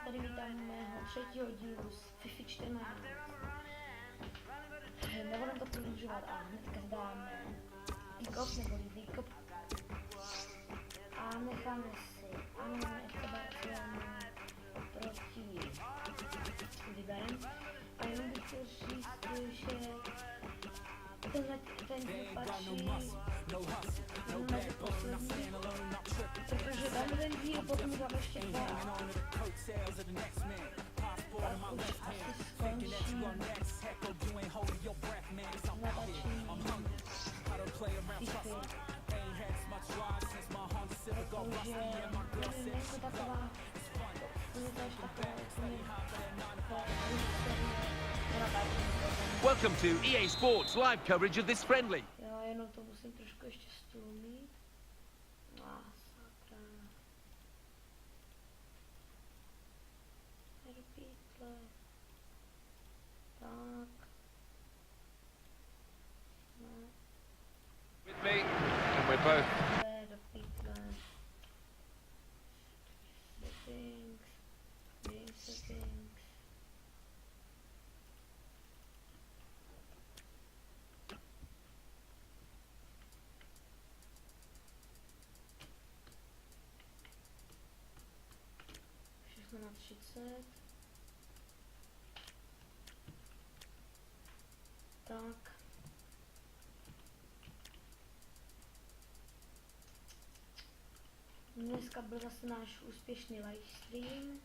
tady vítám mého třetího dílu z Fify 14. Nebudem to prodlužovat a hnedka dáme pick-up neboli pick-up. A necháme si FC Barcelonu proti vyberem. A jenom bych chtěl říct, že ten díl patří mezi poslední, protože ten díl potom dám ještě dva. Tak už asi skončí natáčení Fify. Protože nejsou taková Welcome to EA Sports live coverage of this friendly. Já jenom to musím trošku ještě stůlnit. Sakra. Repeatle. Tak. Ne. With me, and we're both. Repeatle. Settings. Game settings. Všechno na 30. Tak. Dneska byl zase náš úspěšný livestream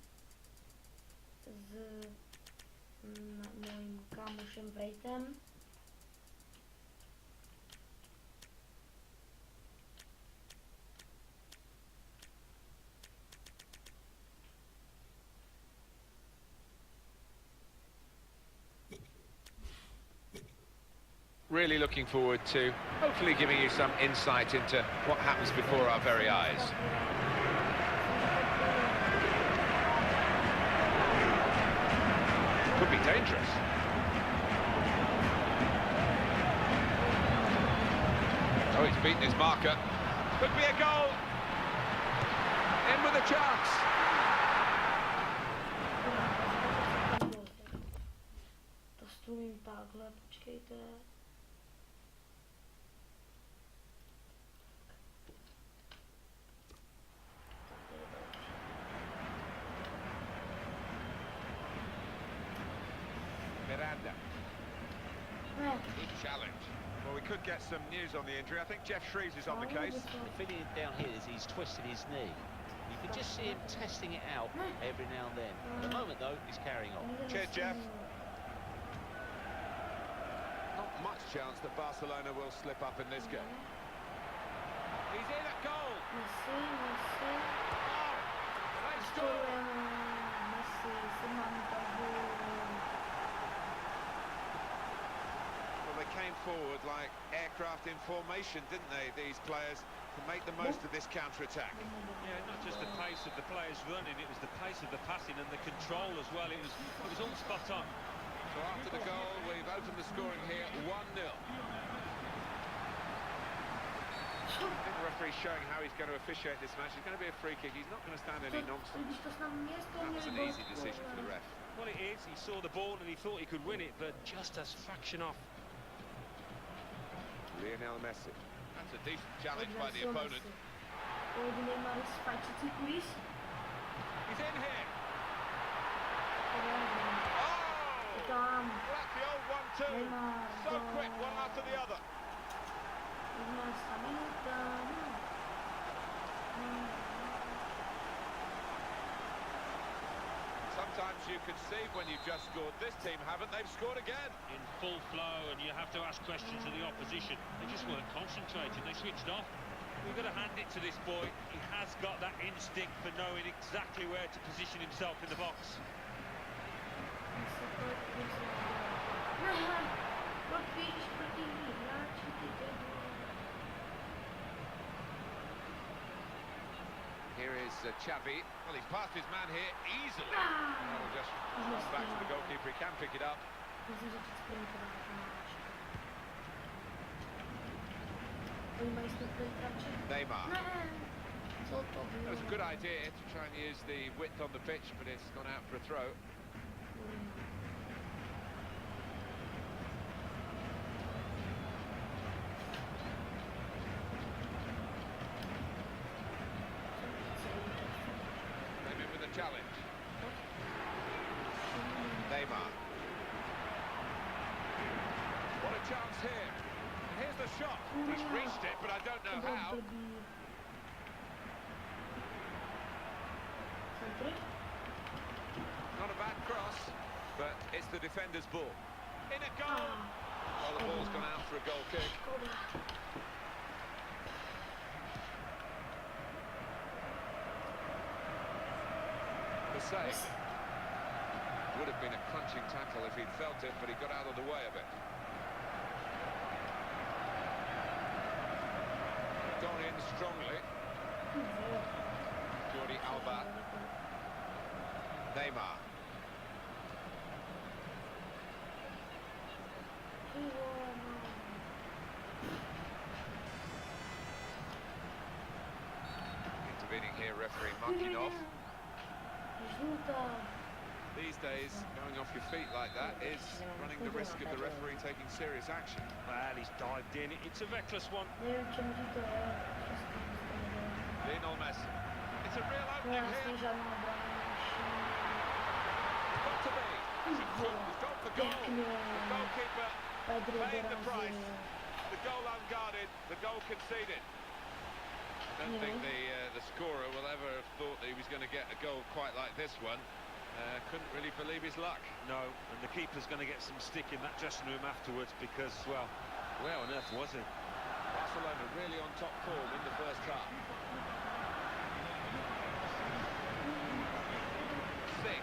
s mojím kámošem Vrejtem. Really looking forward to hopefully giving you some insight into what happens before our very eyes. Could be dangerous. Oh, he's beaten his marker. Could be a goal. In with a chance. To stůlím takhle, počkejte. Good challenge. Well, we could get some news on the injury. I think Jeff Shreves is on the case. The feeling down here is he's twisted his knee. You can just see him testing it out every now and then. At the moment, though, he's carrying on. Cheers, Jeff. Not much chance that Barcelona will slip up in this game. He's in at goal. Messi. Oh, they score. Messi, Well, they came forward like aircraft in formation, didn't they, these players, to make the most of this counter-attack. Yeah, not just the pace of the players running, it was the pace of the passing and the control as well. It was all spot on. So after the goal, we've opened the scoring here 1-0. I think the referee's showing how he's going to officiate this match. It's going to be a free kick. He's not going to stand any nonsense. That's an easy decision for the ref. Well, it is. He saw the ball and he thought he could win it, but just a fraction off. Lionel Messi. That's a decent challenge by the opponent. He's in here. Oh! That's the old 1-2. So quick, one after the other. Sometimes you concede when you've just scored. This team haven't. They've scored again. In full flow, and you have to ask questions of the opposition. They just weren't concentrating. They switched off. We've got to hand it to this boy. He has got that instinct for knowing exactly where to position himself in the box. Here is Xavi. Well, he's passed his man here easily. Well, just back to the goalkeeper. He can pick it up. Neymar. Co to It was a bylo? good idea to try and use the width on the pitch, but it's gone out for a throw. Came in with a challenge. Neymar. What a chance here. And here's the shot. He's reached it, but I don't know how. Not a bad cross, but it's the defender's ball. In a goal! Well, the ball's gone out for a goal kick. The save. Would have been a crunching tackle if he'd felt it, but he got out of the way of it. Gone in strongly. Jordi Alba. Neymar. Intervening here, referee marking off. These days, going off your feet like that is running the risk of the referee taking serious action. Well, he's dived in. It's a reckless one. Lionel Messi. It's a real opening here. Got to be. He's gone for goal. The goalkeeper paid the price. The goal unguarded. The goal conceded. I don't think the scorer will ever have thought that he was going to get a goal quite like this one. Couldn't really believe his luck. No, and the keeper's going to get some stick in that dressing room afterwards because, well, where on earth was he? Barcelona really on top form in the first half. Sing.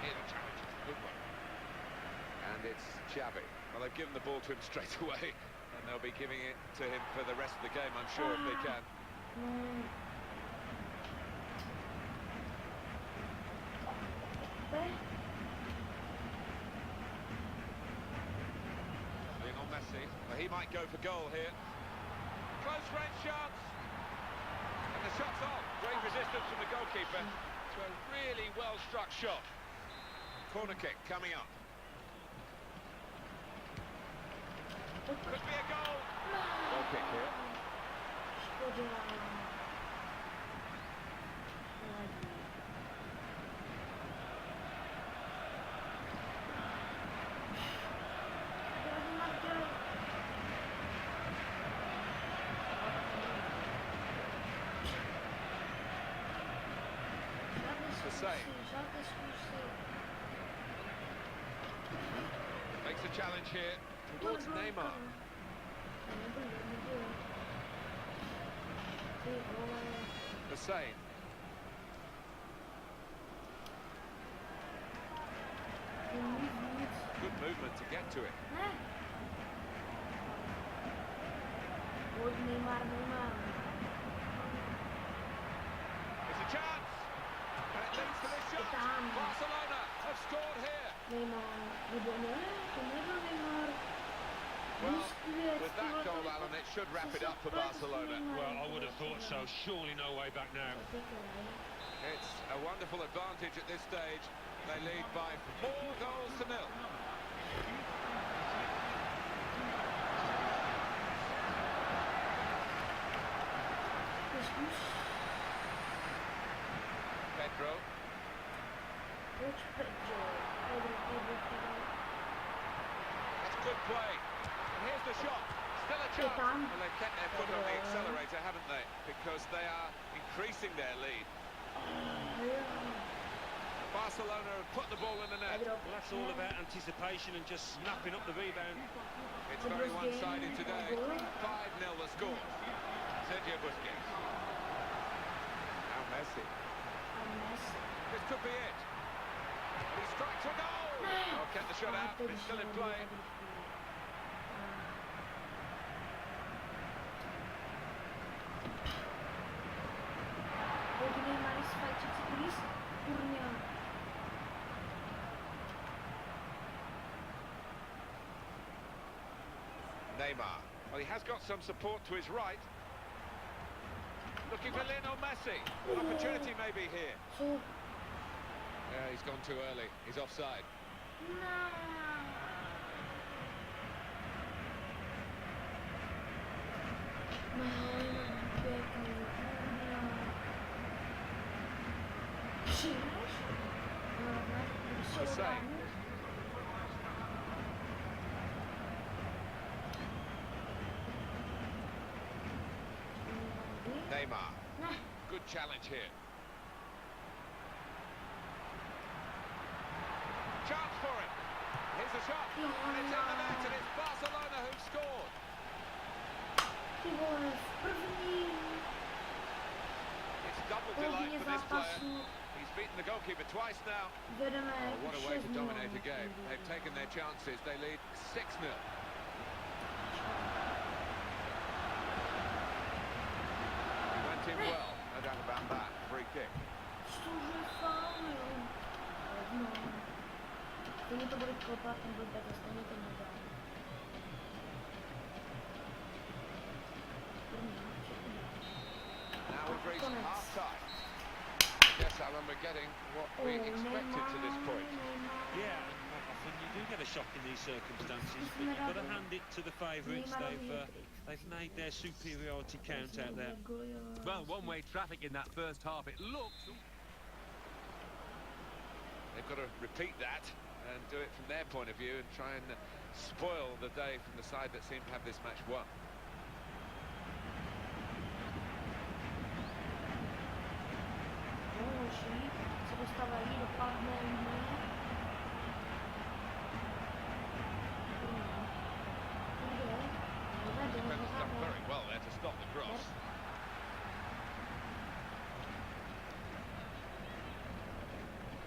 Here the challenge is a good one. And it's Xavi. Well, they've given the ball to him straight away, and they'll be giving it to him for the rest of the game, I'm sure, if they can. Lionel Messi, well, he might go for goal here. Close range chance. And the shot's on. Great resistance from the goalkeeper to a really well struck shot. Corner kick coming up. Could be a goal. Goal kick here. The same. Makes a challenge here towards Neymar. The same. Good movement to get to it. It's a chance! And it leads to this shot! Barcelona have scored here! Well, with that goal, Alan, it should wrap it up for Barcelona. Well, I would have thought so. Surely no way back now. It's a wonderful advantage at this stage. They lead by 4 goals to 0. Pedro. That's good play. And here's the shot. Still a chance. Well, they've kept their foot on the accelerator, haven't they? Because they are increasing their lead. Barcelona have put the ball in the net. Well, that's all about anticipation and just snapping up the rebound. It's very one-sided today. 5-0 the score. Sergio Busquets. Now Messi. This could be it. He strikes a goal. Oh, kept the shot out. It's still in play. Neymar. Well, he has got some support to his right. Looking for Lionel Messi. An opportunity maybe here. Co? Yeah, he's gone too early. He's offside. The same. Neymar. Good challenge here. Chance for him. Here's a shot. And it's in the net, and it's Barcelona who've scored. It's double delight for this player. He's beaten the goalkeeper twice now. Oh, what a way to dominate a game. They've taken their chances. They lead 6-0. He went in well. No doubt about that. Free kick. Now we've reached half-time. Yes, Alan, we're getting what we expected to this point. Yeah, and often you do get a shock in these circumstances, but you've got to hand it to the favourites. They've made their superiority count out there. Well, one-way traffic in that first half. It looks... They've got to repeat that and do it from their point of view and try and spoil the day from the side that seemed to have this match won. Defender's done very well there to stop the cross.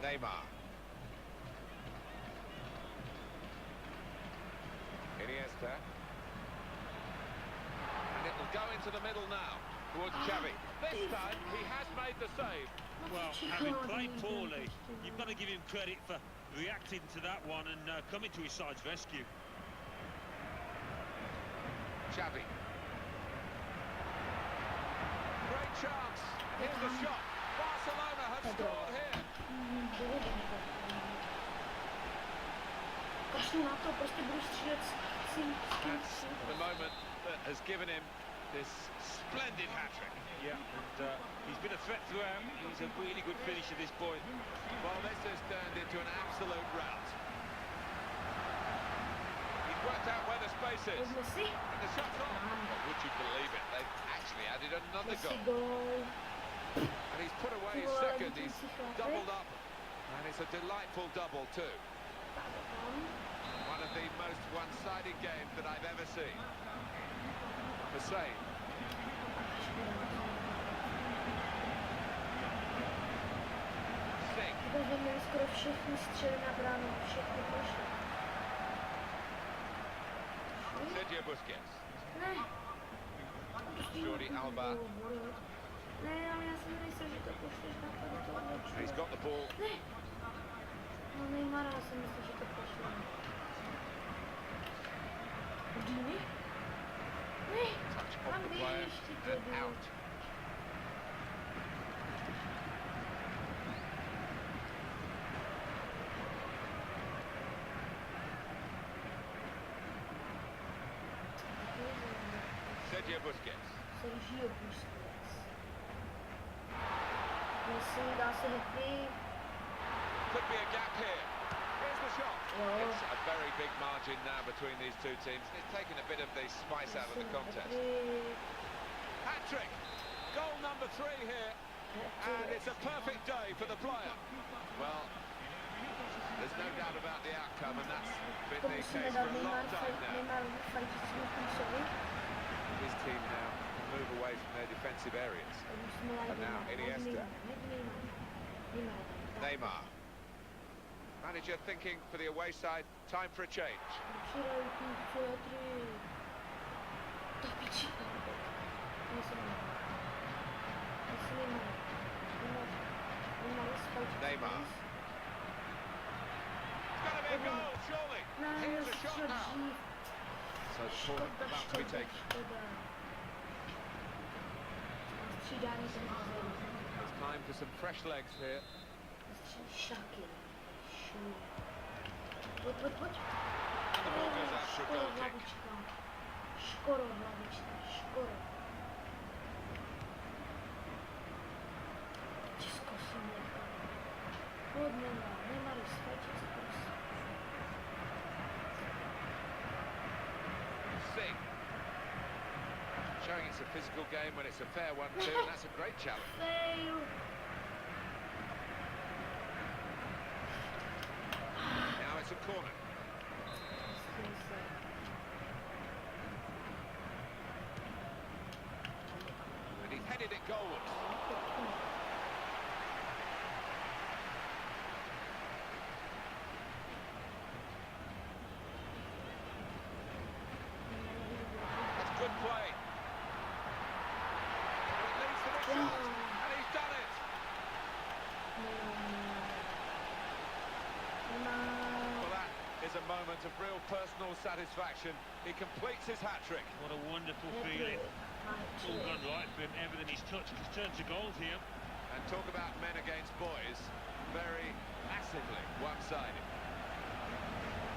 Neymar. Iniesta. And it'll go into the middle now towards Xavi. This time he has made the save. Well, having played poorly, you've got to give him credit for reacting to that one and coming to his side's rescue. Xavi. Great chance. Here's the shot. Barcelona have scored here. That's the moment that has given him this splendid hat-trick. Yeah, and he's been a threat throughout. He's a really good finisher, this boy. Well, this has turned into an absolute rout. He's worked out where the space is. And the shot's on. Well, would you believe it? They've actually added another goal. And he's put away his second. He's doubled up. And it's a delightful double, too. One of the most one-sided games that I've ever seen. The same. Sergio Busquets. Jordi Alba. He's got the ball. Touch off the player and out. Sergio Busquets. Could be a gap here. Here's the shot. It's a very big margin now between these two teams. It's taken a bit of the spice out of the contest. Hat-trick. Goal number 3 here. And it's a perfect day for the player. Well, there's no doubt about the outcome, and that's been the case for a long time now. His team now move away from their defensive areas. And now Iniesta. Neymar. Manager thinking for the away side, time for a change. Neymar. It's going to be a goal, surely. Here's a shot now. So it's about to be taken. střídání jsem hazardu. It's time for some fresh legs here. Šaky. Pojď. And the ball goes out for a goal kick. Škoro hlavička. Česko si nechá. Podmena, nemá respekt, Česko. Sing. Showing it's a physical game when it's a fair one too, and that's a great challenge. Fail. Now it's a corner. And he's headed it goalwards. That's good play. And it leads to the shot, and he's done it. Well, that is a moment of real personal satisfaction. He completes his hat-trick. What a wonderful feeling. It's all gone right for him. Everything he's touched has turned to gold here. And talk about men against boys, very massively one-sided.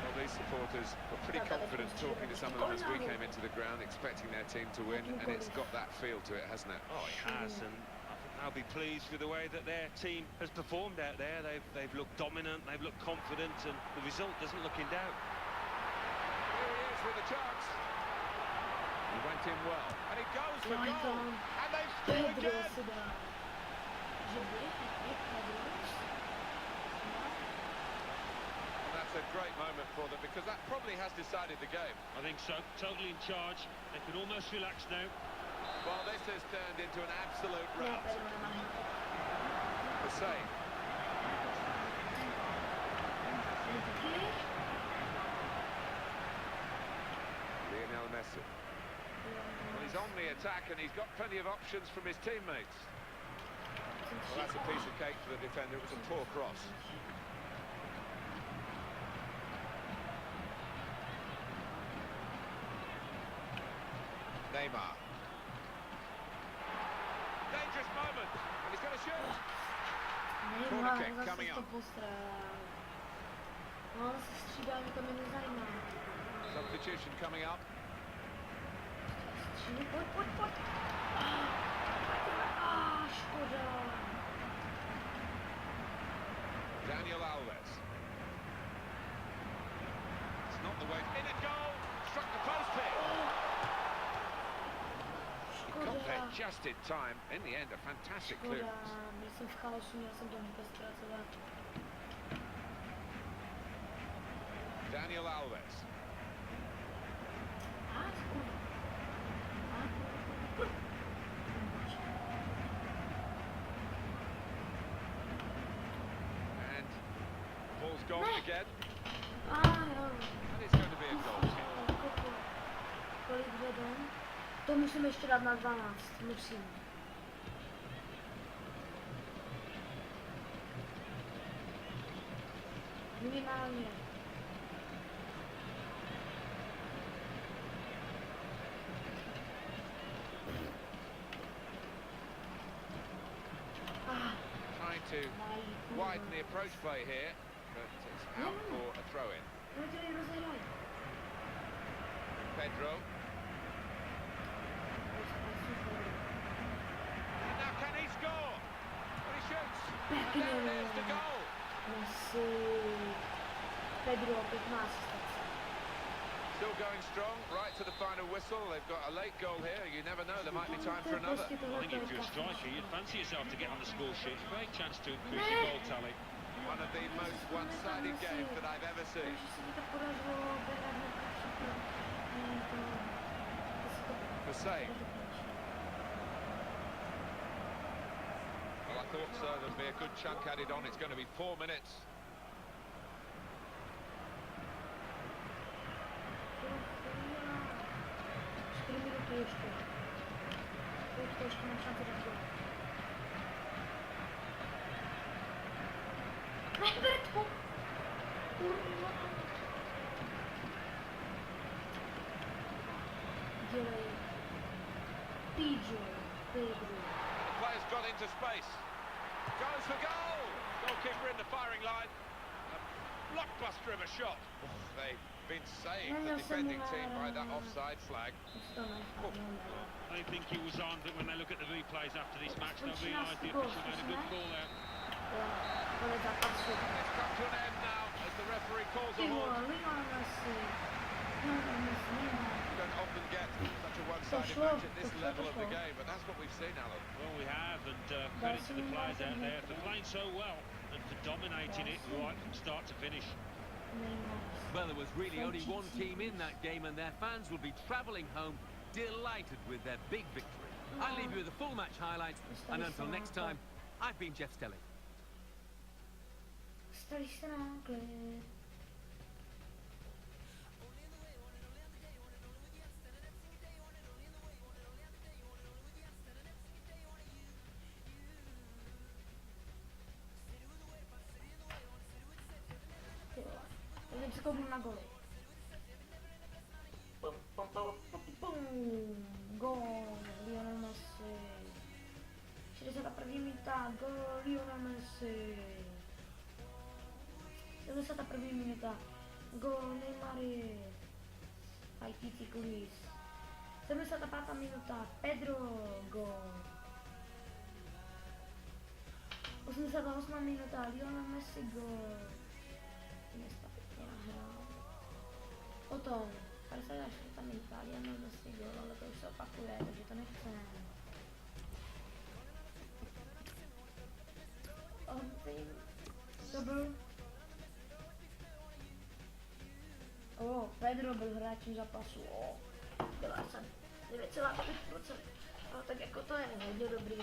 Well, these supporters were pretty confident talking to some of them as we came into the ground, expecting their team to win, and it's got that feel to it, hasn't it? Oh, it has, and I think they'll be pleased with the way that their team has performed out there. They've looked dominant, they've looked confident, and the result doesn't look in doubt. Here he is with a chance. He went in well, and he goes for goal, and they've scored again. And that's a great moment for them, because that probably has decided the game. I think so, totally in charge. They can almost relax now. Well, this has turned into an absolute rout. The same. Lionel Messi. Well, he's on the attack and he's got plenty of options from his teammates. Well, that's a piece of cake for the defender. It was a poor cross. Neymar. Dangerous moment, and he's going to shoot. Corner kick coming up. Substitution coming up. Daniel Alves. It's not the way. In a goal. Struck the post here. He got there just in time. In the end, a fantastic clearance. Daniel Alves. And ball's gone again. And it's going to be a goal kick. To musím ještě dát na 12, musím. Minimálně. Trying to widen the approach play here, but it's out for a throw-in. Pedro. And now can he score? Well, he shoots. And there it is, the goal. Pedro, 15. Still going strong, right to the final whistle. They've got a late goal here. You never know, there might be time for another. I think if you're a striker, you'd fancy yourself to get on the score sheet. Great chance to increase your goal tally. One of the most one-sided games that I've ever seen. The save. Well, I thought so. There'd be a good chunk added on. It's going to be 4 minutes. got into space. Goes for goal. Goalkeeper in the firing line. A blockbuster of a shot. They've been saved, the defending team, by that offside flag. They think it was on, but when they look at the replays after this match, they'll realise the official made a good call out. It's come to an end now as the referee calls a halt. You don't often get such a one-sided match at this level of the game, but that's what we've seen, Alan. Well, we have, and credit to the players out there for playing so well and for dominating it right from start to finish. Well, there was really only one team in that game, and their fans will be travelling home delighted with their big victory. I'll leave you with the full match highlights, and until next time, I've been Jeff Stelling. Teď kouknu na goly. Gól, Lionel Messi. 61. minuta, gól, Lionel Messi. 71. minuta, gól, Neymary. Haití kulis. 75. minuta, Pedro, gól. 88. minuta, Lionel Messi, gól. Potom 54. minuta, Lionel Messi gól, ale to už se opakuje, takže to nechceme. To byl... Pedro byl hráčem zápasu, byla jsem 9,5%, ale tak jako to je hodně dobrý,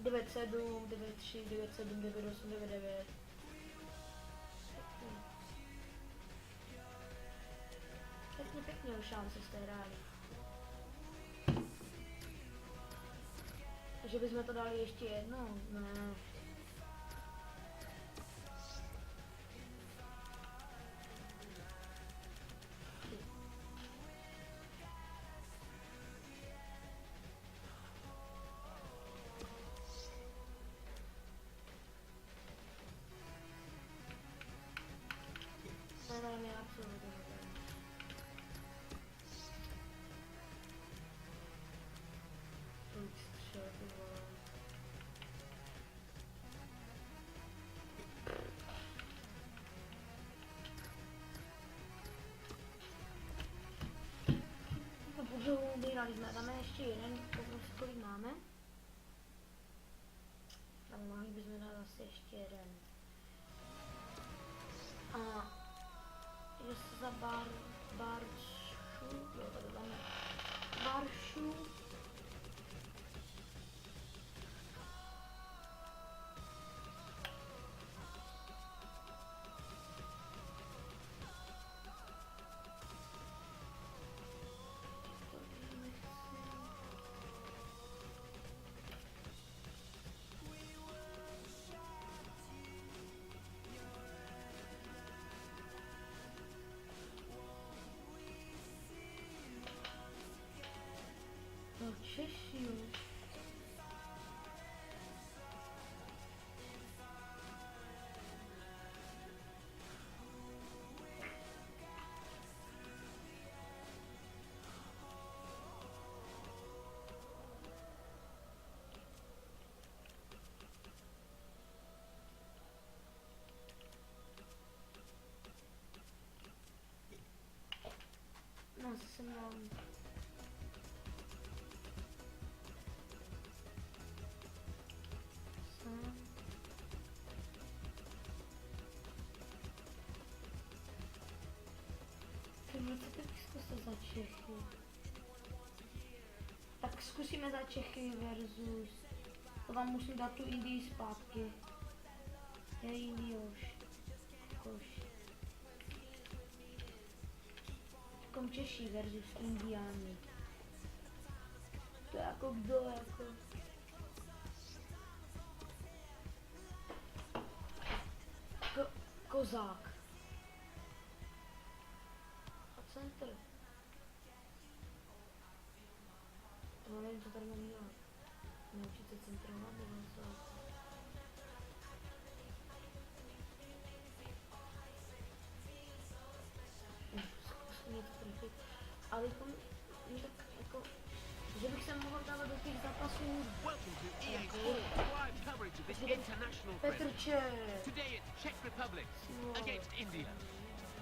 9,7, 9,3, 9,7, 9,8, 9,9. Pěkně šance jste hráli. Že bychom to dali ještě jednou? Ne. Ne, absolutně. Vyhrali jsme, dáme ještě jeden, kolik máme. Tam mohli bychom dát asi ještě jeden. A že se za Baršu, jo, tady dáme Baršu. Češi. No, jsem mám. Za Čechy. Tak zkusíme za Čechy versus. To vám musím dát tu Indii zpátky. Je Indioš. Koš. Kom Češi versus Indiáni. To je jako kdo jako. Kozák. A centr. No nevím, co tady mám dělat. Naučit se centrovat nebo co? Zkusím něco trefit. Ale jako, že bych se mohl dávat do těch zápasů. Welcome to EA Sports live coverage of this international friendly. Petrče. Today it's Czech Republic against India.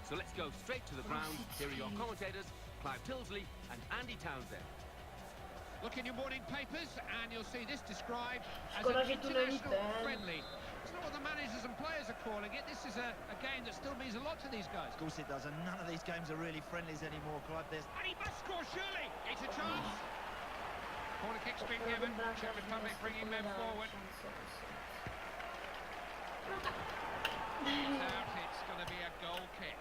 So let's go straight to the ground. Here are your commentators, Clive Tilsley and Andy Townsend. Look in your morning papers and you'll see this described as Škoda, an že tu není international ten. friendly. It's not what the managers and players are calling it. This is a game that still means a lot to these guys. Of course it does, and none of these games are really friendlies anymore, Clive. There's... And he must score, surely. It's a chance. Corner kick's been given. Czech Republic bringing men forward. It's out. It's going to be a goal kick.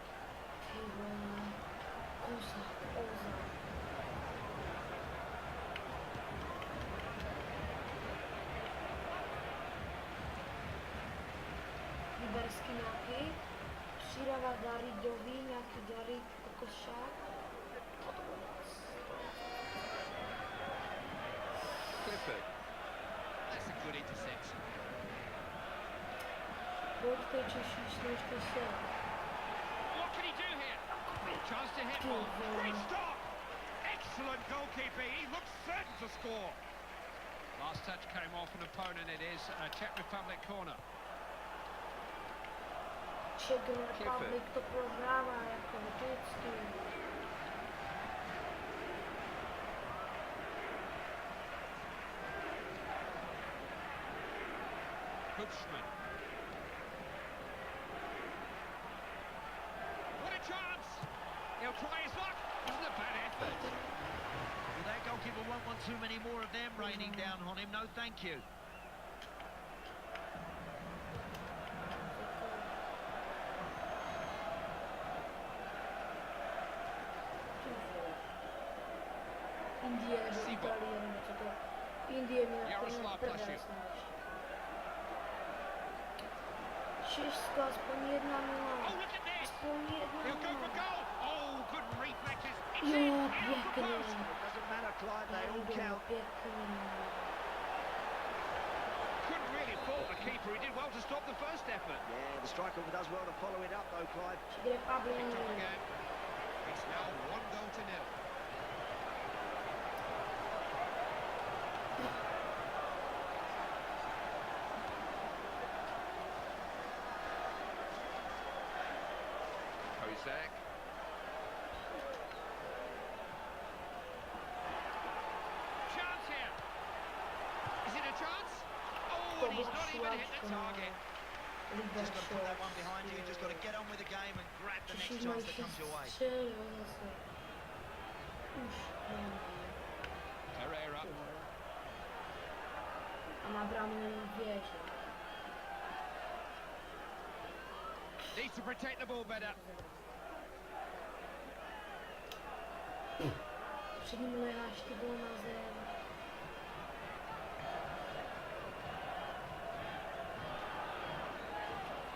Vyberský nějaký. Přidává Daridový, nějaký Darid kokošák. Fify. That's a good interception. Pojďte Češi, snažte se. What can he do here? Chance to hit ball. Great stop. Excellent goalkeeping. He looks certain to score. Last touch came off an opponent. It is a Czech Republic corner. Czech Republic to prohrává jako vždycky. Hubschman. What a chance! He'll try his luck. Isn't a bad effort. Well, that goalkeeper won't want too many more of them raining down on him. No, thank you. Indie nebo Itálie nebo co to. Indie mě jako prdel. Češsko aspoň 1-0. Oh, look at this! Aspoň 1-0. He'll go for goal. Oh, good reflexes. It's Jo, in. Out the pěkně. post. Doesn't matter, Clive, they all count. Pěkně. Couldn't really fault the keeper. He did well to stop the first effort. Yeah, the striker does well to follow it up, though, Clive. Čech Republic. Picked up again. It's now 1-0. Kozak. Chance here. Is it a chance? Oh, and he's not even hit the target. Just got to put that one behind you. Just got to get on with the game and grab the next Češi chance mají that comes your way. střel, zase. Už. Herrera. A má bránu věž. Needs to protect the ball better. Před ním leháš, ty bylo na zem.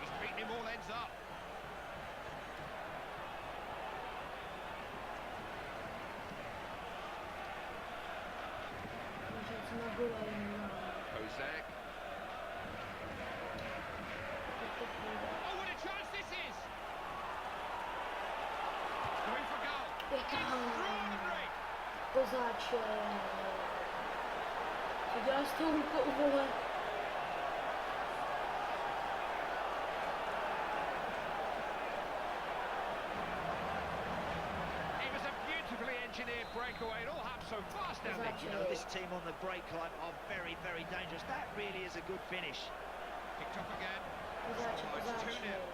He's beaten him all ends up. Může jít na gola jenom. Kozak. Oh, what a chance this is! Going for goal. Extraordinary! Kozáče. Co děláš s tou rukou, vole? It was a beautifully engineered breakaway. It all happened so fast down there. You know, this team on the break, Clive, are very, very dangerous. That really is a good finish. Picked up again. Kozáče, Oh, it's kozáče. 2-0.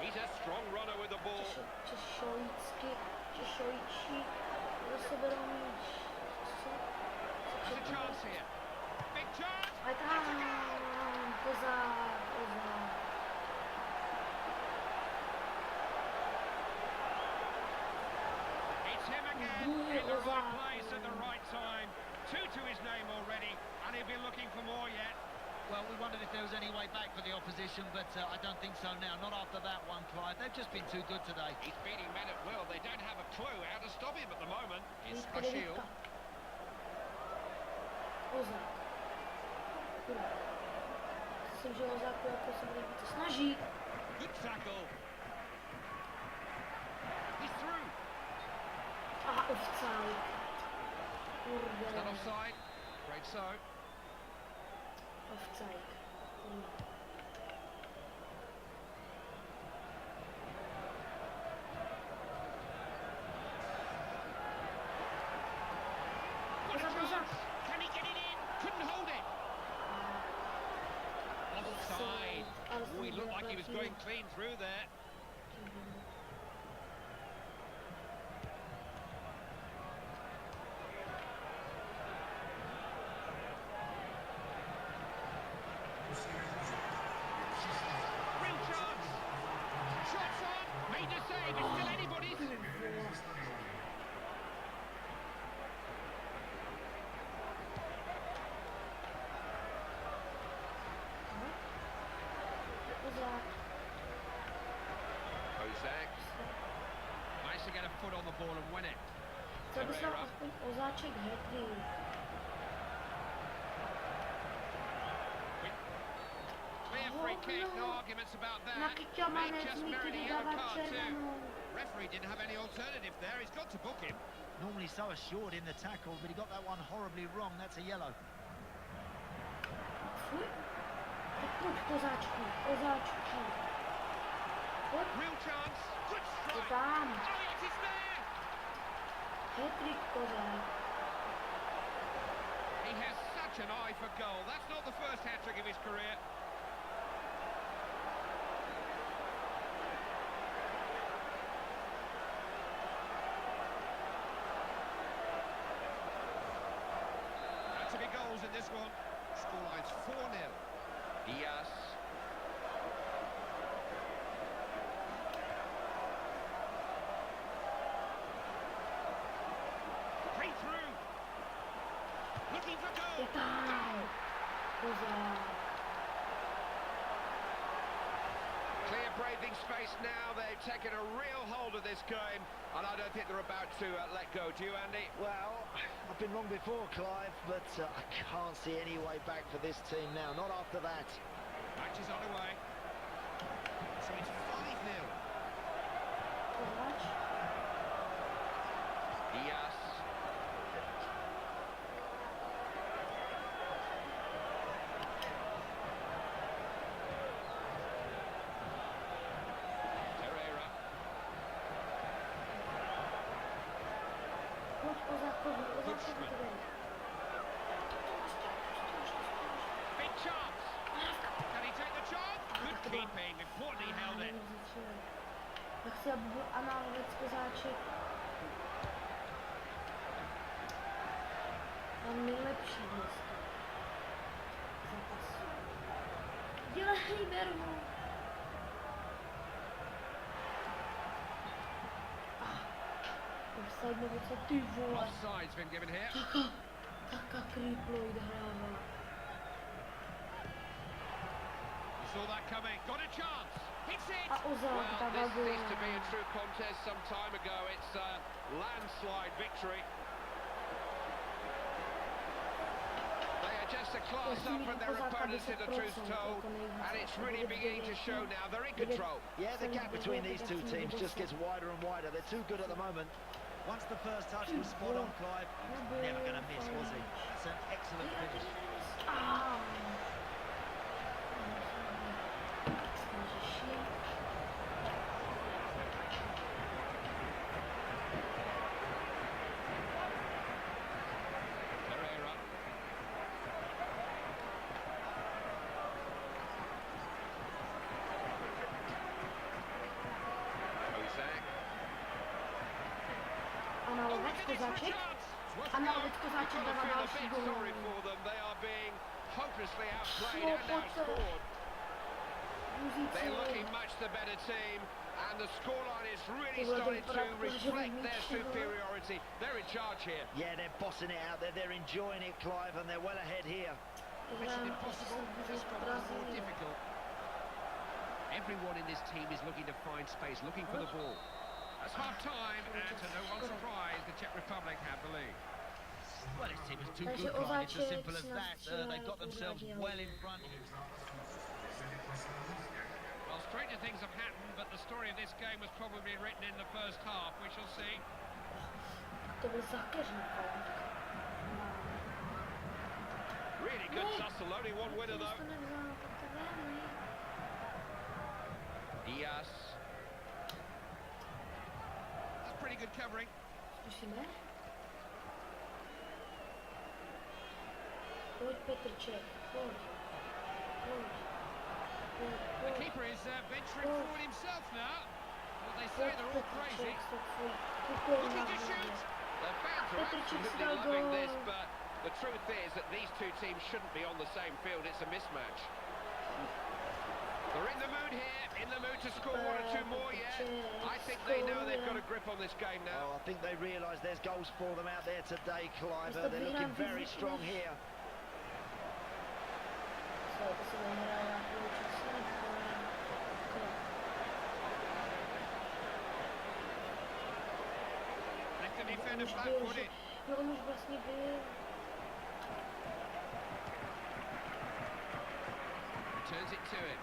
He's a strong runner with the ball. Češojícky, Češojíčí. Zase berou míč. There's a chance here. Big chance. A tam, kozák, kozák. It's him again in the right place at the right time. Two to his name already, and he'll be looking for more yet. Well, we wondered if there was any way back for the opposition, but I don't think so now. Not after that one, Clive. They've just been too good today. He's beating men at will. They don't have a clue how to stop him at the moment. It's Bashil. Kozák. Myslím, že Ozáku jako se bude více snažit. Good tackle. He's through. Aha, offside. Kurde. Is that offside? Afraid so. Offside. What a chance! Can he get it in? Couldn't hold it. Offside. Oh, he looked like he was going clean through there. Real chance. Shots on. Made the save. It's still anybody's. Kozak. Nice to get a foot on the ball and win it. Chtěl bych aspoň Ozáček hety. Clear free kick, no arguments about that. May just merit a yellow card too. Referee didn't have any alternative there. He's got to book him. Normally so assured in the tackle, but he got that one horribly wrong. That's a yellow. Fuj. Tak pojď Ozáčku, Ozáčku. Pojď. Real chance. Good Je strike. tam. Oh, yes, it's there. Hetrik Kozák. He has such an eye for goal. That's not the first hat-trick of his career. Had to be goals in this one. Scoreline's 4-0. Diaz. Free through. Looking for goal. Je tam. Kozák. Clear breathing space now. They've taken a real hold of this game, and I don't think they're about to let go. Do you, Andy? Well, I've been wrong before, Clive, but I can't see any way back for this team now, not after that. Match is on the way. So it's 5-0. Kováč. Diaz. Herrera. Pojď Ozákovi, Ozákovi to dej. Big chance. Can he take the chance? Good keeping. Importantly held it. Já chci, aby byl análovec Kozáček. Mám nejlepší dneska. Zápas. Dělej, Berhu. Offside nebo co, ty vole. Offside's been given here. Taká Creeploid hrává. You saw that coming. Got a chance. Hits it. A Ozák Well, dává this gól. needs to be a true contest some time ago. It's a landslide victory. They are just a class up from their opponents, in the truth told, and it's really beginning to show now. They're in control. Yeah, the gap between these two teams just gets wider and wider. They're too good at the moment. Once the first touch was spot on, Clive, he was never going to miss, was he? That's an excellent finish. Ah. Herrera. Kozak. Análovec Kozáček. Análovec Kozáček You've got dává to feel a další bit gól. sorry for them. They are being hopelessly outplayed No, and pojď se. outscored. Muzici. They're looking much the better team, and the scoreline is really Ty vole, starting vypadá to jako, že reflect vyníčí, their vole. superiority. They're in charge here. Yeah, they're bossing it out there. They're enjoying it, Clive, and they're well ahead here. Mission impossible. Just got a little more difficult. Everyone in this team is looking to find space, looking for the ball. That's half time, and to no one's surprise, the Czech Republic have the lead. Well, this team is too Takže good, Clive. It's as Ozáček simple as si that. They've got themselves nastřílel well in front here. Well, stranger things have happened, but the story of this game was probably written in the first half. We shall see. To byl zákeřník. Really good tussle, only one winner though. Diaz. That's pretty good covering. Zkusíme. Pojď Petrček, pojď. The keeper is venturing forward himself now. Well, they say they're all crazy. Looking to shoot. The fans are absolutely loving this, but the truth is that these two teams shouldn't be on the same field. It's a mismatch. They're in the mood here, in the mood to score one or two more yet. I think they know they've got a grip on this game now. Oh, I think they realise there's goals for them out there today, Clive. They're looking very strong here. Left the defender flat-footed. On už vlastně byl. Turns it to him.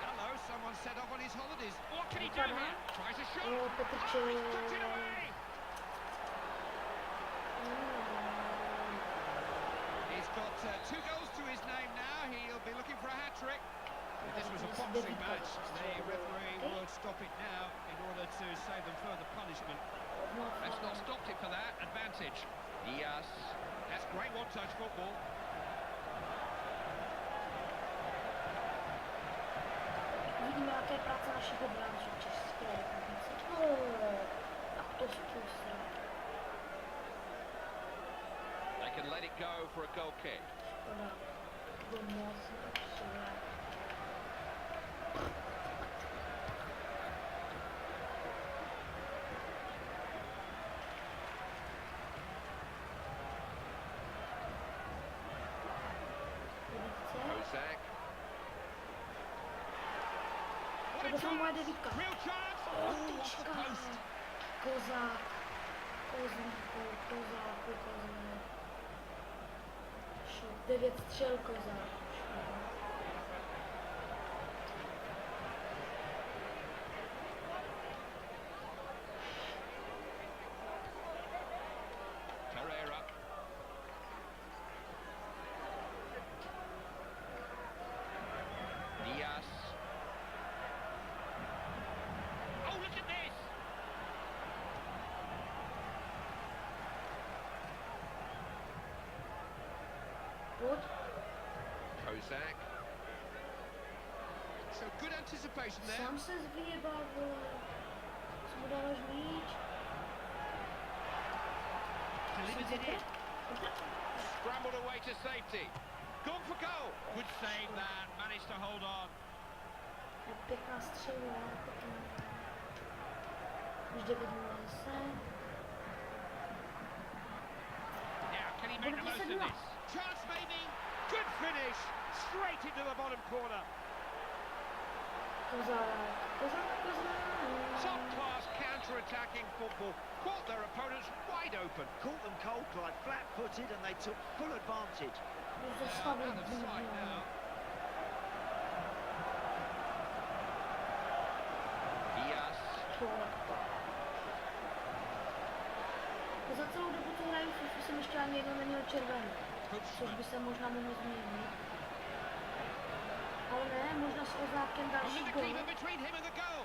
Hello, someone set off on his holidays. What can he do here? Tries a shot. Oh, he's tucked it away. He's got 2 goals to his name now. He'll be looking for a hat-trick. If this was a boxing match, the referee would stop it now in order to save them further punishment. That's not stopped it for that. Advantage. Diaz. That's great one-touch football. Vidíme, jaké je práce našich obránců České republice. Tak to zkusím. They can let it go for a goal kick. Škoda. To moc nepřijde. Kozak. To byla moje devítka. Kozák. Kozlíku. 9 střel Kozák. Carrera. Diaz. Oh, look at this! Pojď. Kozak. So good anticipation there. Sám se vyjebal, vole. Co mu dáváš míč? Delivers it in. Scrambled away to safety. Gone for goal. Good save that. Managed to hold on. Pěkná střela. Už 9 zase. Now, can he make the most of this? Chance maybe. Good finish. Straight into the bottom corner. Top class counter-attacking football. Caught their opponents wide open. Caught them cold, Clive, flat-footed, and they took full advantage. Out of sight now. Diaz. Za celou dobu, co hraju Fify, jsem ještě ani jednou neměl červený. Což by se možná mohlo změnit. Ale ne, možná s Ozákem další gol. Between him and the goal.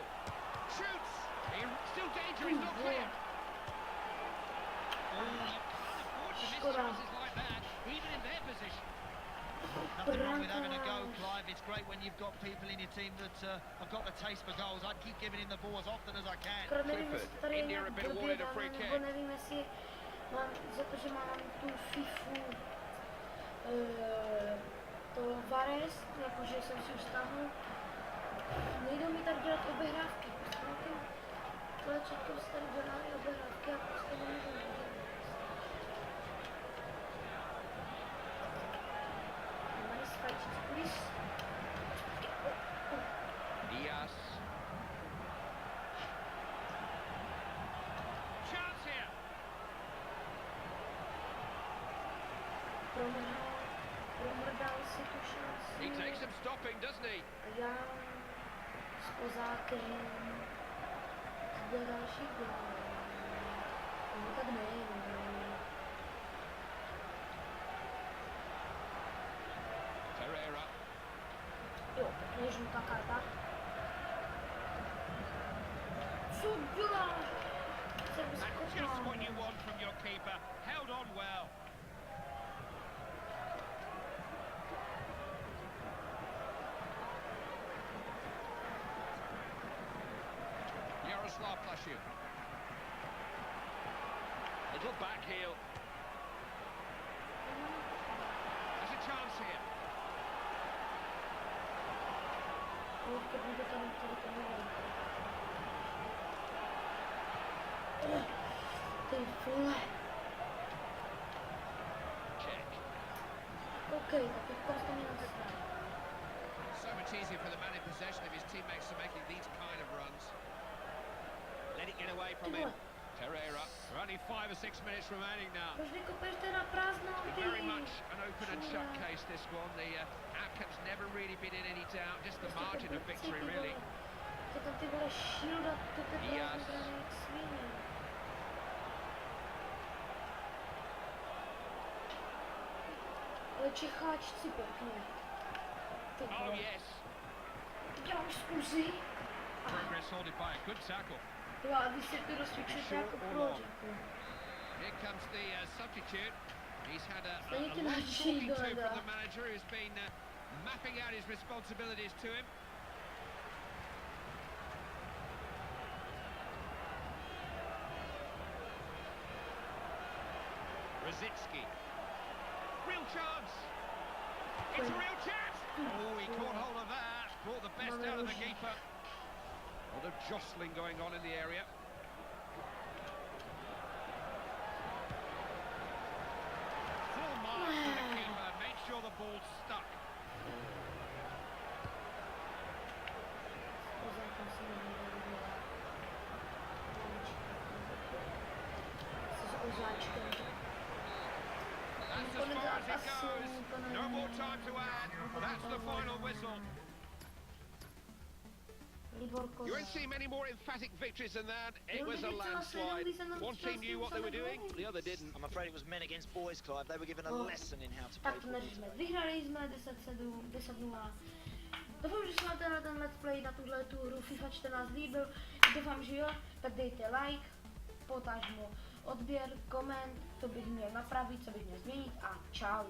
Shoots. Still danger. He's not clear. Škoda. Even in their position. Nothing wrong with having a go, Clive. It's great when you've got people in your team that have got the taste for goals. I'd keep giving him the ball as often as I can. Nevím, jestli tady je nějak blbě dáme, nebo nevím, jestli mám, za to, že mám tu Fifu, to Vares, jakože jsem si už stáhl. Nejdou mi tak dělat obehrávky, prostě na ty kolečetky se tady dělají obehrávky a prostě nemůžu dělat. dám s Kozákem. Zde další gól. No tak ne. Pereira. Jo, pěkně žlutá karta. Co děláš? That's just what you want from your keeper. Held on well. Jaroslav Plashu. Little back heel. There's a chance here. Ty vole. Check. OK, tak teďka jste mě nastavili. So much easier for the man in possession if his teammates are making these kind of runs. Let it get away from him. Pereira. We're only 5 or 6 minutes remaining now. Proč nekopeš teda prázdnou, ty? Very much an open and shut case, this one. The outcome's never really been in any doubt, just the margin of victory, really. To tam ty vole shielda, to ty prázdnou Yes. brány jak svině. Ale Čecháčci pěkně. Ty Oh, vole. yes. Děláš zkusy. Progress sorted by a good tackle. Jo, a vy si to rozcvičujete jako proč, jako. Here comes the substitute. He's had a Stejně ty lot of naši talking to dole. from the manager who's been mapping out his responsibilities to him. Rosicki. Real chance. It's a real chance. Oh, he caught hold of that. Brought the best out of the keeper. A lot of jostling going on in the area. Full mark to the keeper. Make sure the ball's stuck. That's as far as it goes. No more time to add. That's the final whistle. You won't see many more emphatic victories than that. It was a landslide. One team knew what they were doing, the other didn't. I'm afraid it was men against boys, Clive. They were given a lesson in how to play Tak to football. neřešme. Vyhrali jsme 10-0. Doufám, že se vám ten let's play na tuhle tu hru FIFA 14 líbil. Doufám, že jo, tak dejte like, potažmo odběr, koment, co bych měl napravit, co bych měl změnit a čau.